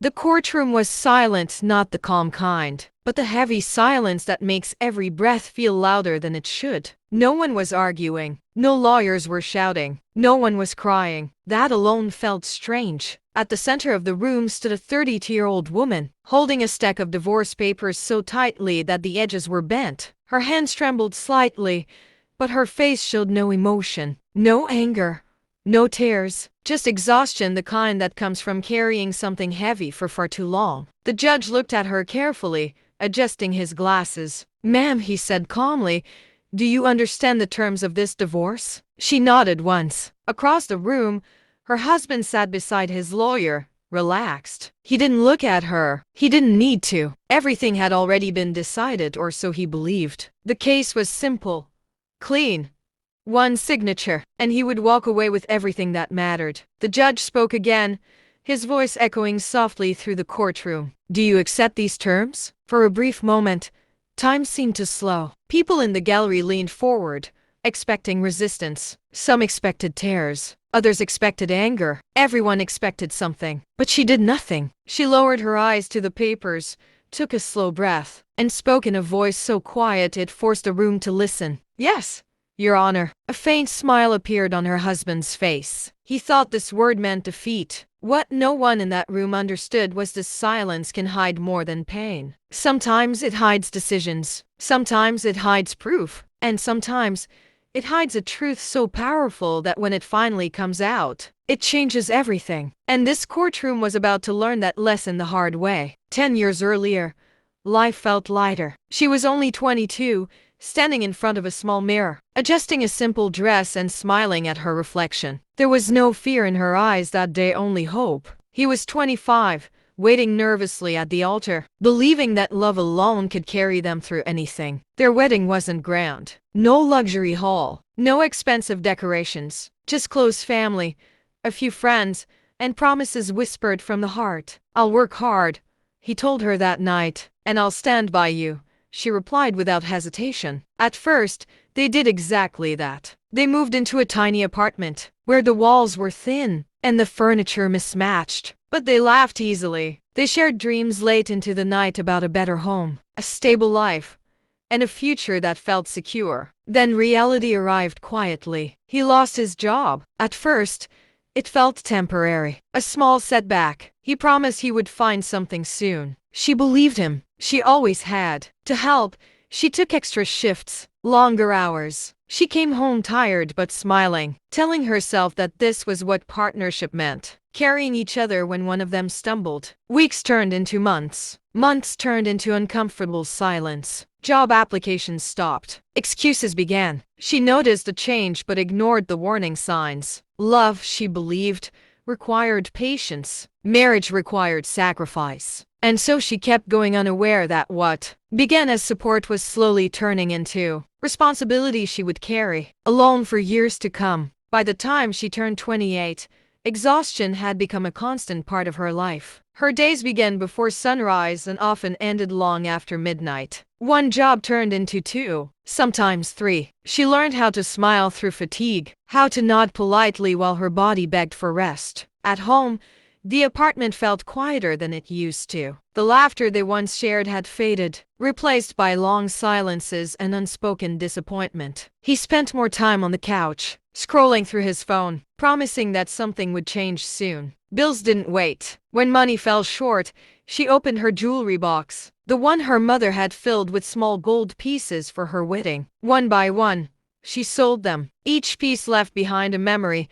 The courtroom was silent, not the calm kind, but the heavy silence that makes every breath feel louder than it should. No one was arguing. No lawyers were shouting. No one was crying. That alone felt strange. At the center of the room stood a 32-year-old woman, holding a stack of divorce papers so tightly that the edges were bent. Her hands trembled slightly, but her face showed no emotion, no anger, no tears, just exhaustion, the kind that comes from carrying something heavy for far too long. The judge looked at her carefully, adjusting his glasses. "Ma'am," he said calmly, "do you understand the terms of this divorce?" She nodded once. Across the room, her husband sat beside his lawyer, relaxed. He didn't look at her. He didn't need to. Everything had already been decided, or so he believed. The case was simple, clean. One signature, and he would walk away with everything that mattered. The judge spoke again, his voice echoing softly through the courtroom. "Do you accept these terms?" For a brief moment, time seemed to slow. People in the gallery leaned forward, expecting resistance. Some expected tears. Others expected anger. Everyone expected something. But she did nothing. She lowered her eyes to the papers, took a slow breath, and spoke in a voice so quiet it forced the room to listen. "Yes, Your Honor." A faint smile appeared on her husband's face. He thought this word meant defeat. What no one in that room understood was this silence can hide more than pain. Sometimes it hides decisions. Sometimes it hides proof. And sometimes it hides a truth so powerful that when it finally comes out, it changes everything. And this courtroom was about to learn that lesson the hard way. 10 years earlier, life felt lighter. She was only 22, standing in front of a small mirror, adjusting a simple dress and smiling at her reflection. There was no fear in her eyes that day, only hope. He was 25, waiting nervously at the altar, believing that love alone could carry them through anything. Their wedding wasn't grand. No luxury hall, no expensive decorations, just close family, a few friends, and promises whispered from the heart. "I'll work hard," he told her that night, "and I'll stand by you," she replied without hesitation. At first, they did exactly that. They moved into a tiny apartment, where the walls were thin and the furniture mismatched. But they laughed easily. They shared dreams late into the night about a better home, a stable life, and a future that felt secure. Then reality arrived quietly. He lost his job. At first, it felt temporary, a small setback. He promised he would find something soon. She believed him. She always had. To help, she took extra shifts, longer hours. She came home tired but smiling, telling herself that this was what partnership meant, carrying each other when one of them stumbled. Weeks turned into months. Months turned into uncomfortable silence. Job applications stopped. Excuses began. She noticed the change but ignored the warning signs. Love, she believed, required patience. Marriage required sacrifice. And so she kept going, unaware that what began as support was slowly turning into responsibility she would carry alone for years to come. By the time she turned 28, exhaustion had become a constant part of her life. Her days began before sunrise and often ended long after midnight. One job turned into 2, sometimes 3. She learned how to smile through fatigue, how to nod politely while her body begged for rest. At home, the apartment felt quieter than it used to. The laughter they once shared had faded, replaced by long silences and unspoken disappointment. He spent more time on the couch, scrolling through his phone, promising that something would change soon. Bills didn't wait. When money fell short, she opened her jewelry box, the one her mother had filled with small gold pieces for her wedding. One by one, she sold them. Each piece left behind a memory,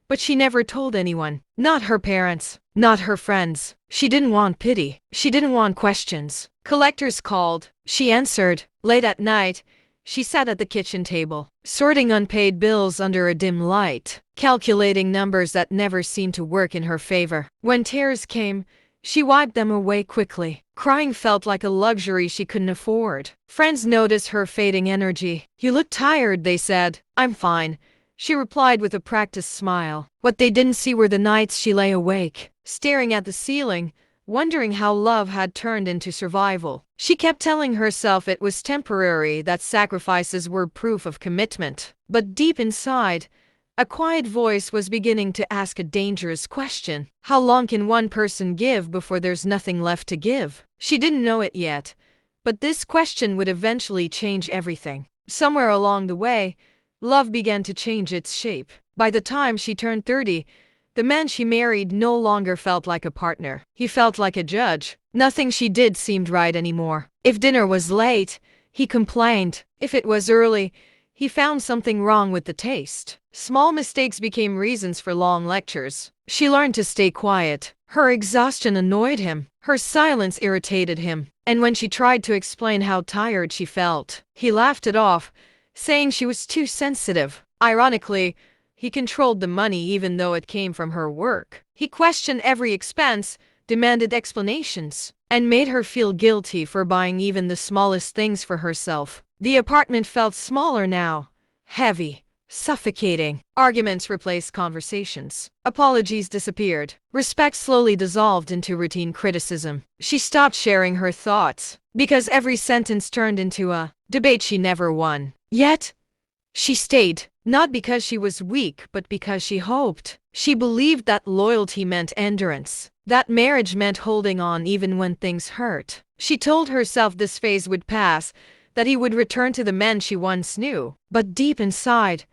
but she never told anyone. Not her parents, not her friends. She didn't want pity. She didn't want questions. Collectors called. She answered. Late at night, she sat at the kitchen table, sorting unpaid bills under a dim light, calculating numbers that never seemed to work in her favor. When tears came, she wiped them away quickly. Crying felt like a luxury she couldn't afford. Friends noticed her fading energy. "You look tired," they said. "I'm fine," she replied with a practiced smile. What they didn't see were the nights she lay awake, staring at the ceiling, wondering how love had turned into survival. She kept telling herself it was temporary, that sacrifices were proof of commitment. But deep inside, A quiet voice was beginning to ask a dangerous question. How long can one person give before there's nothing left to give? She didn't know it yet, but this question would eventually change everything. Somewhere along the way, love began to change its shape. By the time she turned 30, the man she married no longer felt like a partner. He felt like a judge. Nothing she did seemed right anymore. If dinner was late, he complained. If it was early, he found something wrong with the taste. Small mistakes became reasons for long lectures. She learned to stay quiet. Her exhaustion annoyed him. Her silence irritated him. And when she tried to explain how tired she felt, he laughed it off, saying she was too sensitive. Ironically, he controlled the money even though it came from her work. He questioned every expense, demanded explanations, and made her feel guilty for buying even the smallest things for herself. The apartment felt smaller now, heavy, suffocating. Arguments replaced conversations. Apologies disappeared. Respect slowly dissolved into routine criticism. She stopped sharing her thoughts, because every sentence turned into a debate she never won. Yet, she stayed, not because she was weak, but because she hoped. She believed that loyalty meant endurance, that marriage meant holding on even when things hurt. She told herself this phase would pass, that he would return to the men she once knew. But deep inside,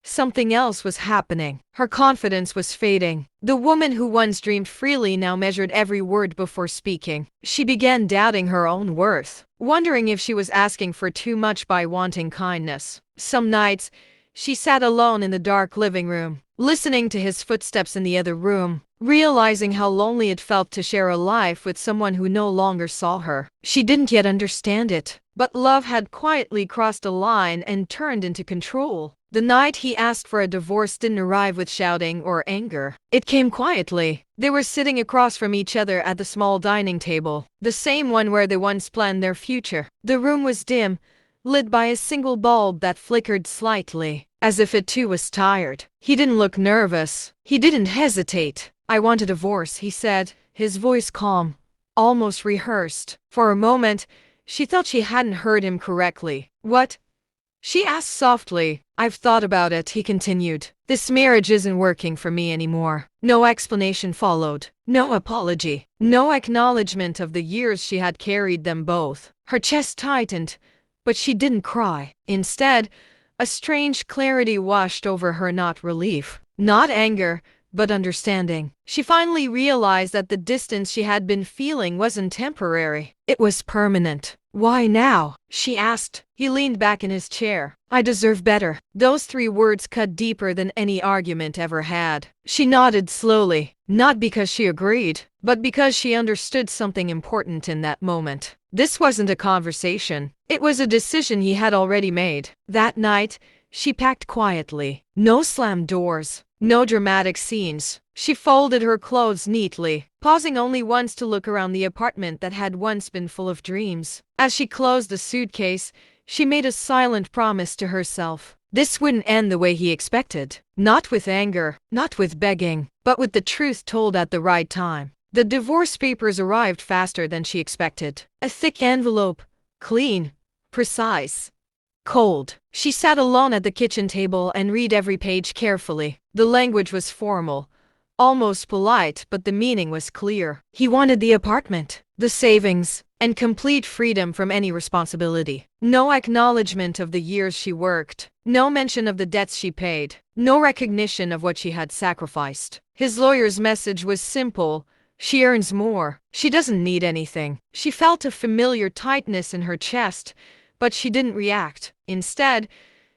something else was happening. Her confidence was fading. The woman who once dreamed freely now measured every word before speaking. She began doubting her own worth, wondering if she was asking for too much by wanting kindness. Some nights, she sat alone in the dark living room, listening to his footsteps in the other room, realizing how lonely it felt to share a life with someone who no longer saw her. She didn't yet understand it, but love had quietly crossed a line and turned into control. The night he asked for a divorce didn't arrive with shouting or anger. It came quietly. They were sitting across from each other at the small dining table, the same one where they once planned their future. The room was dim, lit by a single bulb that flickered slightly, as if it too was tired. He didn't look nervous. He didn't hesitate. "I want a divorce," he said, his voice calm, almost rehearsed. For a moment, she thought she hadn't heard him correctly. "What?" she asked softly. "I've thought about it," he continued. "This marriage isn't working for me anymore." No explanation followed. No apology. No acknowledgement of the years she had carried them both. Her chest tightened, but she didn't cry. Instead, a strange clarity washed over her, not relief, not anger, but understanding. She finally realized that the distance she had been feeling wasn't temporary. It was permanent. "Why now?" she asked. He leaned back in his chair. "I deserve better." Those 3 words cut deeper than any argument ever had. She nodded slowly, not because she agreed, but because she understood something important in that moment. This wasn't a conversation. It was a decision he had already made. That night, she packed quietly. No slammed doors. No dramatic scenes. She folded her clothes neatly, pausing only once to look around the apartment that had once been full of dreams. As she closed the suitcase, she made a silent promise to herself. This wouldn't end the way he expected. Not with anger, not with begging, but with the truth told at the right time. The divorce papers arrived faster than she expected. A thick envelope, clean, precise, cold. She sat alone at the kitchen table and read every page carefully. The language was formal, almost polite, but the meaning was clear. He wanted the apartment, the savings, and complete freedom from any responsibility. No acknowledgement of the years she worked, no mention of the debts she paid, no recognition of what she had sacrificed. His lawyer's message was simple. She earns more. She doesn't need anything. She felt a familiar tightness in her chest, but she didn't react. Instead,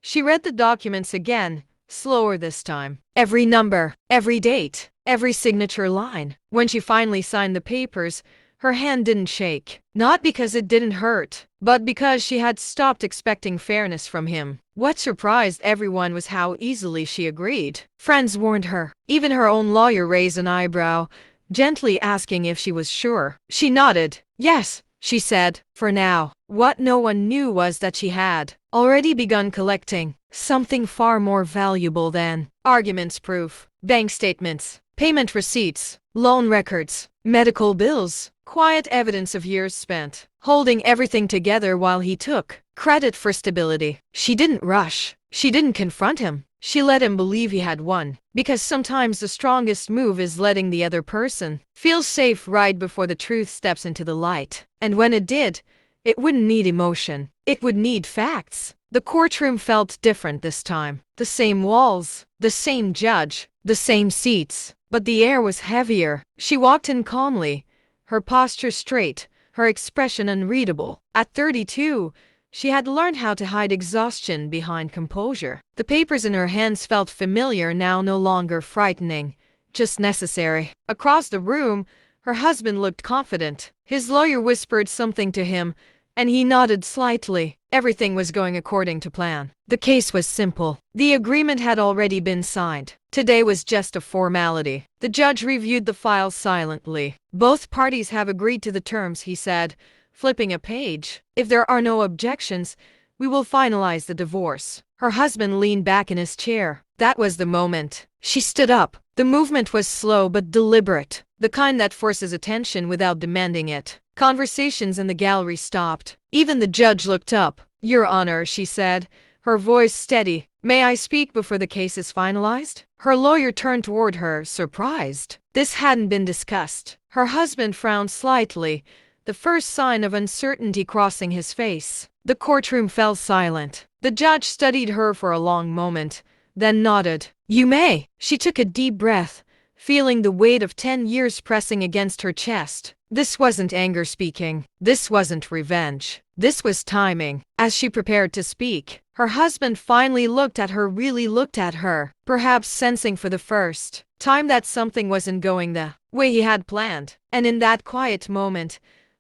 she read the documents again, slower this time. Every number, every date, every signature line. When she finally signed the papers, her hand didn't shake. Not because it didn't hurt, but because she had stopped expecting fairness from him. What surprised everyone was how easily she agreed. Friends warned her. Even her own lawyer raised an eyebrow, gently asking if she was sure. She nodded. "Yes," she said, "for now." What no one knew was that she had already begun collecting something far more valuable than arguments proof, bank statements, payment receipts, loan records, medical bills, quiet evidence of years spent, holding everything together while he took credit for stability. She didn't rush. She didn't confront him. She let him believe he had won, because sometimes the strongest move is letting the other person feel safe right before the truth steps into the light. And when it did, it wouldn't need emotion. It would need facts. The courtroom felt different this time. The same walls, the same judge, the same seats, but the air was heavier. She walked in calmly, her posture straight, her expression unreadable. At 32, she had learned how to hide exhaustion behind composure. The papers in her hands felt familiar now, no longer frightening, just necessary. Across the room, her husband looked confident. His lawyer whispered something to him, and he nodded slightly. Everything was going according to plan. The case was simple. The agreement had already been signed. Today was just a formality. The judge reviewed the files silently. Both parties have agreed to the terms, he said, flipping a page. If there are no objections, we will finalize the divorce. Her husband leaned back in his chair. That was the moment. She stood up. The movement was slow but deliberate, the kind that forces attention without demanding it. Conversations in the gallery stopped. Even the judge looked up. "Your Honor," she said, her voice steady. "May I speak before the case is finalized?" Her lawyer turned toward her, surprised. This hadn't been discussed. Her husband frowned slightly, the first sign of uncertainty crossing his face. The courtroom fell silent. The judge studied her for a long moment, then nodded. "You may." She took a deep breath, feeling the weight of 10 years pressing against her chest. This wasn't anger speaking. This wasn't revenge. This was timing. As she prepared to speak, her husband finally looked at her, really looked at her, perhaps sensing for the first time that something wasn't going the way he had planned. And in that quiet moment,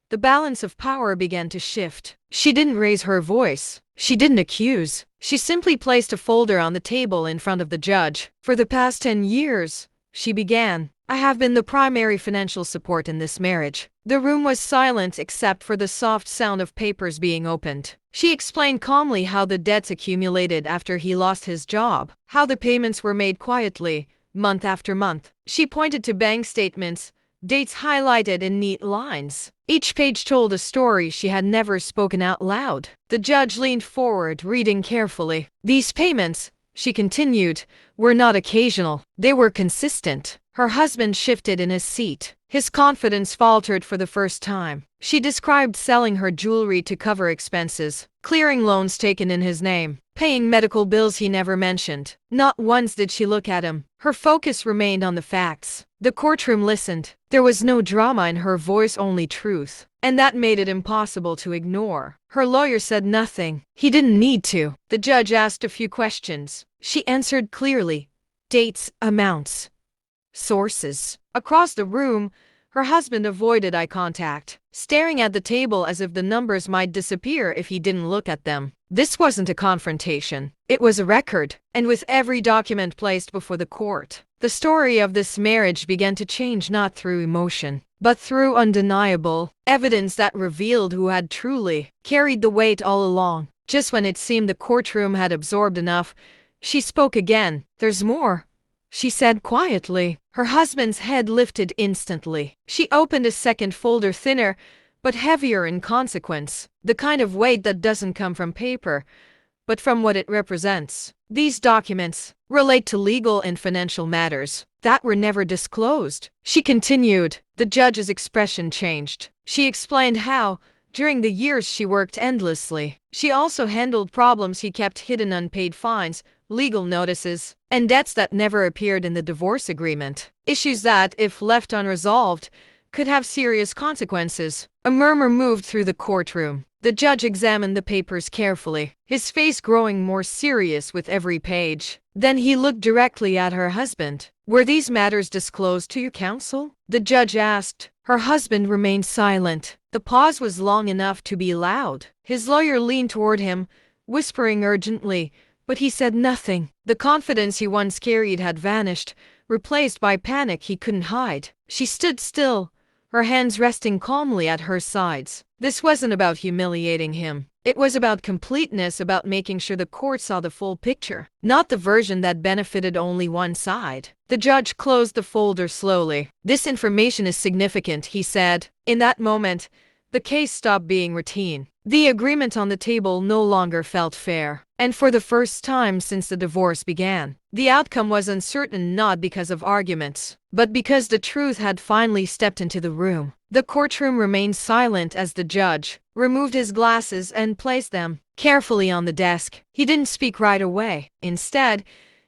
the balance of power began to shift. She didn't raise her voice. She didn't accuse. She simply placed a folder on the table in front of the judge. "For the past 10 years, she began, I have been the primary financial support in this marriage." The room was silent except for the soft sound of papers being opened. She explained calmly how the debts accumulated after he lost his job, how the payments were made quietly, month after month. She pointed to bank statements, dates highlighted in neat lines. Each page told a story she had never spoken out loud. The judge leaned forward, reading carefully. "These payments," she continued, "were not occasional. They were consistent." Her husband shifted in his seat. His confidence faltered for the first time. She described selling her jewelry to cover expenses, clearing loans taken in his name, paying medical bills he never mentioned. Not once did she look at him. Her focus remained on the facts. The courtroom listened. There was no drama in her voice, only truth. And that made it impossible to ignore. Her lawyer said nothing. He didn't need to. The judge asked a few questions. She answered clearly. Dates, amounts, sources. Across the room, her husband avoided eye contact, staring at the table as if the numbers might disappear if he didn't look at them. This wasn't a confrontation. It was a record. And with every document placed before the court, the story of this marriage began to change, not through emotion, but through undeniable evidence that revealed who had truly carried the weight all along. Just when it seemed the courtroom had absorbed enough, she spoke again. "There's more," she said quietly. Her husband's head lifted instantly. She opened a second folder, thinner, but heavier in consequence. The kind of weight that doesn't come from paper, but from what it represents. "These documents relate to legal and financial matters that were never disclosed," she continued. The judge's expression changed. She explained how, during the years she worked endlessly, she also handled problems he kept hidden: unpaid fines, legal notices, and debts that never appeared in the divorce agreement. Issues that, if left unresolved, could have serious consequences. A murmur moved through the courtroom. The judge examined the papers carefully, his face growing more serious with every page. Then he looked directly at her husband. "Were these matters disclosed to your counsel?" the judge asked. Her husband remained silent. The pause was long enough to be loud. His lawyer leaned toward him, whispering urgently, but he said nothing. The confidence he once carried had vanished, replaced by panic he couldn't hide. She stood still, her hands resting calmly at her sides. This wasn't about humiliating him. It was about completeness, about making sure the court saw the full picture, not the version that benefited only one side. The judge closed the folder slowly. "This information is significant," he said. In that moment, the case stopped being routine. The agreement on the table no longer felt fair. And for the first time since the divorce began, the outcome was uncertain, not because of arguments, but because the truth had finally stepped into the room. The courtroom remained silent as the judge removed his glasses and placed them carefully on the desk. He didn't speak right away. Instead,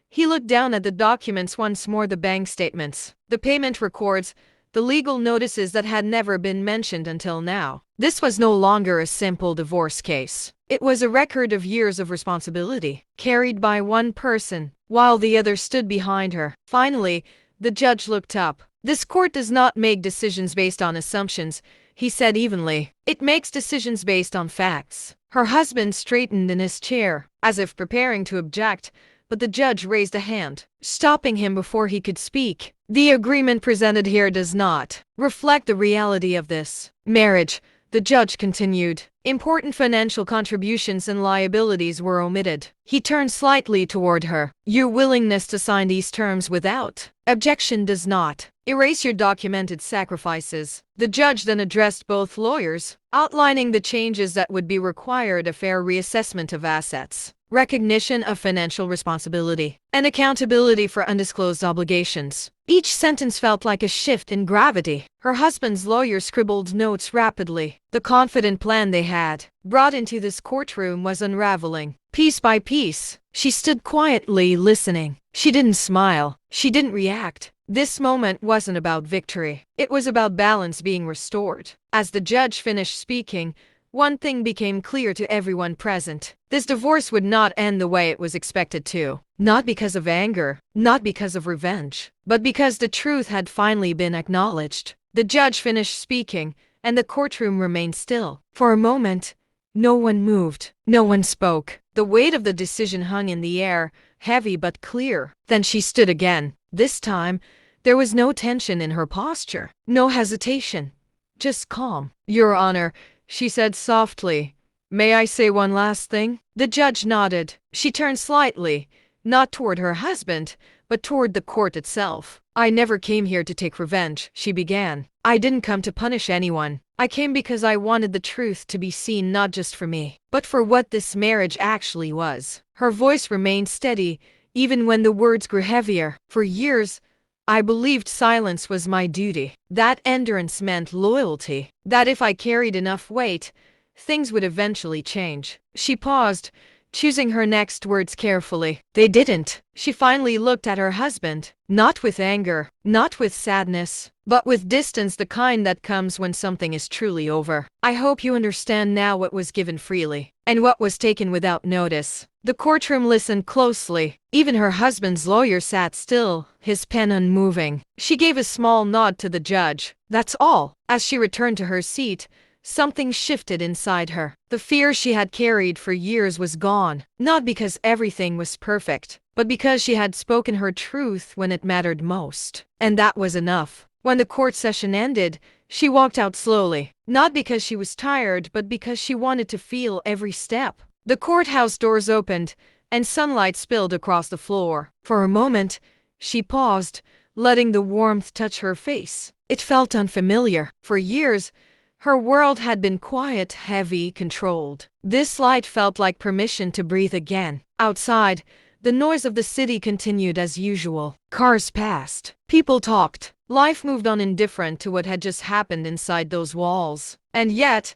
he looked down at the documents once more: the bank statements, the payment records, the legal notices that had never been mentioned until now. This was no longer a simple divorce case. It was a record of years of responsibility, carried by one person, while the other stood behind her. Finally, the judge looked up. "This court does not make decisions based on assumptions," he said evenly. "It makes decisions based on facts." Her husband straightened in his chair, as if preparing to object, but the judge raised a hand, stopping him before he could speak. "The agreement presented here does not reflect the reality of this marriage," the judge continued. "Important financial contributions and liabilities were omitted." He turned slightly toward her. "Your willingness to sign these terms without objection does not erase your documented sacrifices." The judge then addressed both lawyers, outlining the changes that would be required: a fair reassessment of assets, recognition of financial responsibility, and accountability for undisclosed obligations. Each sentence felt like a shift in gravity. Her husband's lawyer scribbled notes rapidly. The confident plan they had brought into this courtroom was unraveling. Piece by piece, she stood quietly listening. She didn't smile. She didn't react. This moment wasn't about victory. It was about balance being restored. As the judge finished speaking, one thing became clear to everyone present. This divorce would not end the way it was expected to. Not because of anger, not because of revenge, but because the truth had finally been acknowledged. The judge finished speaking, and the courtroom remained still. For a moment, no one moved. No one spoke. The weight of the decision hung in the air, heavy but clear. Then she stood again. This time, there was no tension in her posture, no hesitation, just calm. "Your Honor," she said softly, "may I say one last thing?" The judge nodded. She turned slightly, not toward her husband, but toward the court itself. "I never came here to take revenge," she began. "I didn't come to punish anyone. I came because I wanted the truth to be seen, not just for me, but for what this marriage actually was." Her voice remained steady, even when the words grew heavier. "For years, I believed silence was my duty, that endurance meant loyalty, that if I carried enough weight, things would eventually change." She paused, choosing her next words carefully. "They didn't." She finally looked at her husband, not with anger, not with sadness, but with distance, the kind that comes when something is truly over. "I hope you understand now what was given freely, and what was taken without notice." The courtroom listened closely. Even her husband's lawyer sat still, his pen unmoving. She gave a small nod to the judge. "That's all." As she returned to her seat, something shifted inside her. The fear she had carried for years was gone, not because everything was perfect, but because she had spoken her truth when it mattered most. And that was enough. When the court session ended, she walked out slowly, not because she was tired, but because she wanted to feel every step. The courthouse doors opened, and sunlight spilled across the floor. For a moment, she paused, letting the warmth touch her face. It felt unfamiliar. For years, her world had been quiet, heavy, controlled. This light felt like permission to breathe again. Outside, the noise of the city continued as usual. Cars passed. People talked. Life moved on, indifferent to what had just happened inside those walls. And yet,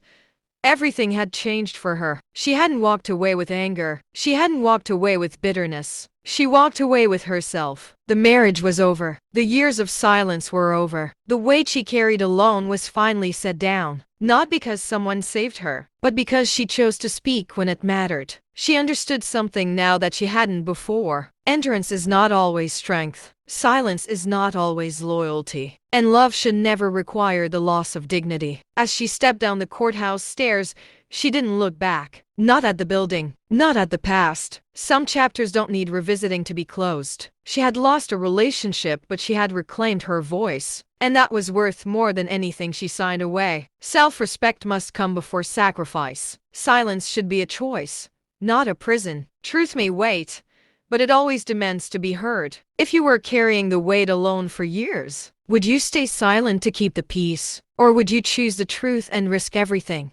everything had changed for her. She hadn't walked away with anger. She hadn't walked away with bitterness. She walked away with herself. The marriage was over. The years of silence were over. The weight she carried alone was finally set down. Not because someone saved her, but because she chose to speak when it mattered. She understood something now that she hadn't before. Endurance is not always strength. Silence is not always loyalty. And love should never require the loss of dignity. As she stepped down the courthouse stairs, she didn't look back. Not at the building. Not at the past. Some chapters don't need revisiting to be closed. She had lost a relationship, but she had reclaimed her voice. And that was worth more than anything she signed away. Self-respect must come before sacrifice. Silence should be a choice, not a prison. Truth may wait, but it always demands to be heard. If you were carrying the weight alone for years, would you stay silent to keep the peace? Or would you choose the truth and risk everything?